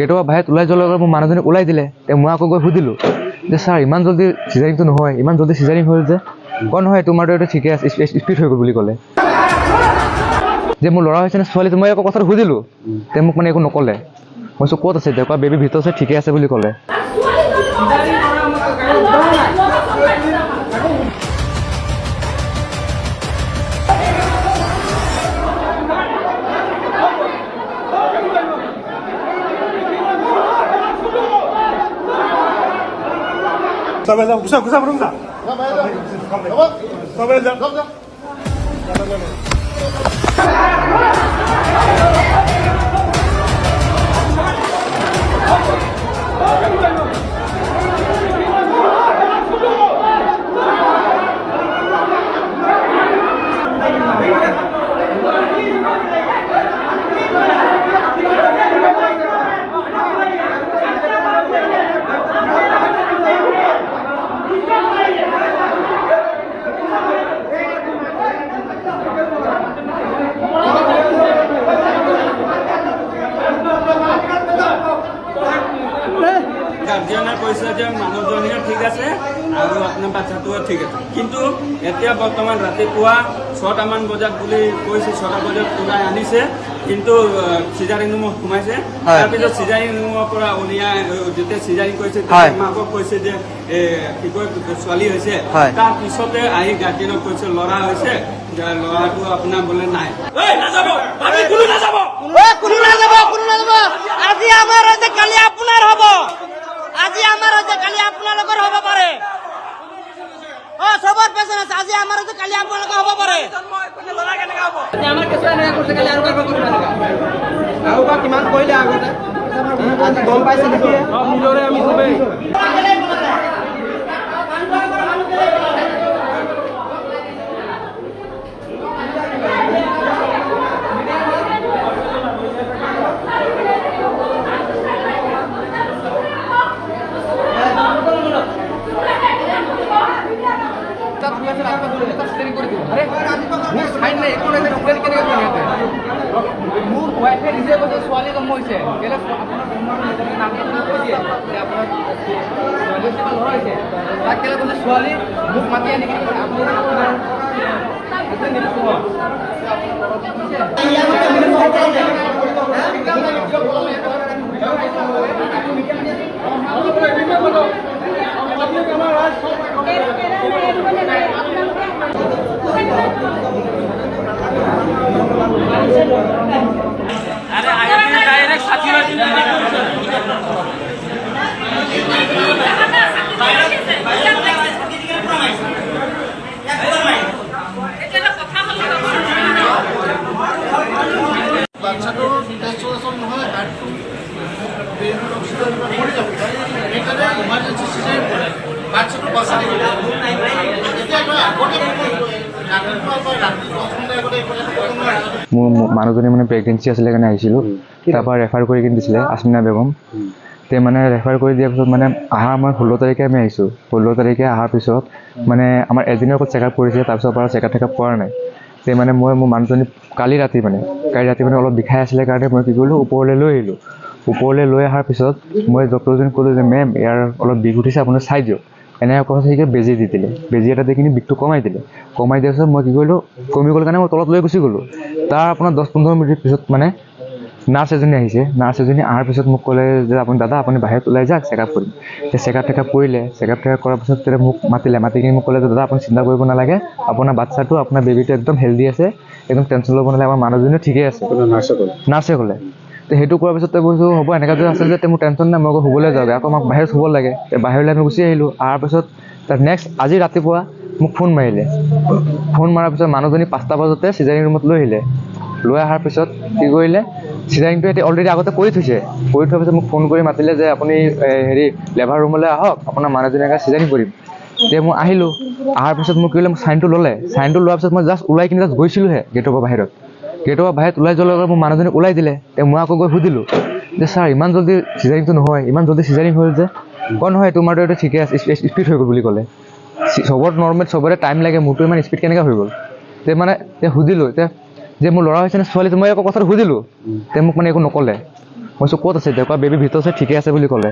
গেটৰ বাহিৰত ওলাই যোৱাৰ লগত মোৰ মানুহজনী ওলাই দিলে। মই আকৌ গৈ সুধিলোঁ যে ছাৰ ইমান জল্দি চিজাৰিংটো নহয়, ইমান জল্দি চিজাৰিং হ'ল যে? কয় নহয় তোমাৰতো এইটো ঠিকে আছে, স্পীড হৈ গ'ল বুলি ক'লে। যে মোৰ ল'ৰা হৈছে নে ছোৱালী, মই আকৌ কথাটো সুধিলোঁ, মোক মানে একো নক'লে। মই কৈছোঁ ক'ত আছে এতিয়া? বেবী ভিতৰত আছে, ঠিকে আছে বুলি ক'লে। গাৰ্জিয়ানে কৈছে যে মানুহজনীও ঠিক আছে আৰু আপোনাৰ বাচ্চাটোও ঠিক আছে, কিন্তু এতিয়া বৰ্তমান ৰাতিপুৱা 6টামান বজাত বুলি কৈছে, 6টা বজাত ওলাই আনিছে, কিন্তু চিজাৰিং ৰুমত সোমাইছে। তাৰপিছত চিজাৰিং ৰুমৰ পৰা উলিয়াই যেতিয়া চিজাৰিং কৰিছে মাকক কৈছে যে কি কয় ছোৱালী হৈছে। তাৰপিছতে আহি গাৰ্জিয়ানক কৈছে ল'ৰা হৈছে, ল'ৰাটো আপোনাৰ বোলে নাই। আজি আমাৰ হৈছে কালি আপোনাৰ হ'ব, আজি আমাৰ হৈছে কালি আপোনালোকৰ হ'ব পাৰে। চবৰ পেচেণ্ট আছে, আজি আমাৰ হৈছে কালি আপোনালোকৰ হ'ব পাৰে। আমাৰ কেঁচুৱা এনেকৈ কৰিছে, কালি আৰু কিমান কৰিলে আগতে আজি গম পাইছে নেকি? নিজৰে আমি চবেই মোৰ ৱাইফে নিজে কৈছে ছোৱালী জন্ম হৈছে, তাক কেলে কৈছে ছোৱালী মোক মাতি আনি বাচ্চাটোৰ টেষ্টৰেশ্যন নহয়, হাৰ্টটো ব্ৰেইনত অক্সিজেন পৰি যাব, সেইকাৰণে ইমাৰ্জেঞ্চি চিজাৰিং কৰে। বাচ্চাটো বচাই দিব। এতিয়া আগতে মোৰ মানুহজনী মানে প্ৰেগনেঞ্চি আছিলে কাৰণে আহিছিলোঁ, তাৰপৰা ৰেফাৰ কৰি কিনি দিছিলে আছমিনা বেগম। মানে ৰেফাৰ কৰি দিয়াৰ পিছত মানে অহা মই 16 তাৰিখে আমি আহিছোঁ। 16 তাৰিখে অহাৰ পিছত মানে আমাৰ এদিনৰ অকল চেকআপ কৰিছে, তাৰপিছৰ পৰা চেকআপ কৰা নাই। মানে মই মোৰ মানুহজনী কালি ৰাতি মানে অলপ বিষাই আছিলে কাৰণে মই কি কৰিলোঁ, ওপৰলৈ লৈ আহিলোঁ। ওপৰলৈ লৈ অহাৰ পিছত মই ডক্টৰজনীক ক'লোঁ যে মেম ইয়াৰ অলপ বিষ উঠিছে, আপুনি চাই দিয়ক। এনেকৈ কথা বেজী দি দিলে, বেজী এটা দি কিনি বিষটো কমাই দিলে। কমাই দিয়াৰ পিছত মই কি কৰিলোঁ, কমি গ'ল কাৰণে মই তলত লৈ গুচি গ'লোঁ। তাৰ আপোনাৰ 10-15 মিনিট পিছত মানে নাৰ্ছ এজনী আহিছে। নাৰ্ছ এজনী অহাৰ পিছত মোক ক'লে যে দাদা আপুনি বাহিৰত ওলাই যাওক, চেকআপ কৰিম। চেকআপ কৰিলে, চেকআপ কৰাৰ পিছত তেতিয়া মোক মাতি কিনি মোক ক'লে যে দাদা আপুনি চিন্তা কৰিব নালাগে, আপোনাৰ বাচ্চাটো আপোনাৰ বেবীটো একদম হেল্ডি আছে, একদম টেনশ্যন ল'ব নালাগে, আমাৰ মানুহজনীও ঠিকেই আছে। নাৰ্ছে ক'লে। সেইটো কৰাৰ পিছত কৈছোঁ হ'ব এনেকৈ যদি আছে যে মোৰ টেনশ্যন নাই, মই আকৌ শুবলৈ যাওঁগৈ, আকৌ আমাক বাহিৰত শুব লাগে। বাহিৰলৈ আমি গুচি আহিলোঁ। অহাৰ পিছত নেক্সট আজি ৰাতিপুৱা মোক ফোন মাৰিলে। ফোন মৰাৰ পিছত মানুহজনী 5টা বজাতে চিজাৰিং ৰুমত লৈ আহিলে। লৈ অহাৰ পিছত কি কৰিলে, চিজাৰিংটো এতিয়া অলৰেডি আগতে কৰি থৈছে। কৰি থোৱাৰ পিছত মোক ফোন কৰি মাতিলে যে আপুনি লেবাৰ ৰুমলৈ আহক, আপোনাৰ মানুহজনী এনেকৈ চিজাৰিং কৰিম। তেতিয়া মই আহিলোঁ। অহাৰ পিছত মোক কি কৰিলে, চাইনটো ল'লে। চাইনটো লোৱাৰ পিছত মই জাষ্ট ওলাই কিনি গৈছিলোঁহে গেটৰ পৰা বাহিৰত ওলাই যোৱাৰ লগত মোৰ মানুহজনী ওলাই দিলে। মই আকৌ গৈ সুধিলোঁ যে ছাৰ ইমান জল্দি চিজাৰিংটো নহয়, ইমান জল্দি চিজাৰিং হ'ল যে? কয় নহয় তোমাৰতো এইটো ঠিকে আছে, স্পীড হৈ গ'ল বুলি ক'লে। চবত নৰ্মেল, চবৰে টাইম লাগে, মোৰতো ইমান স্পীড কেনেকৈ হৈ গ'ল? মানে সুধিলোঁ যে মোৰ ল'ৰা হৈছে নে ছোৱালী, মই আকৌ কথাটো সুধিলোঁ। মোক মানে একো নক'লে। মই কৈছোঁ ক'ত আছে এতিয়া? কোৱা বেবী ভিতৰত আছে, ঠিকে আছে বুলি ক'লে।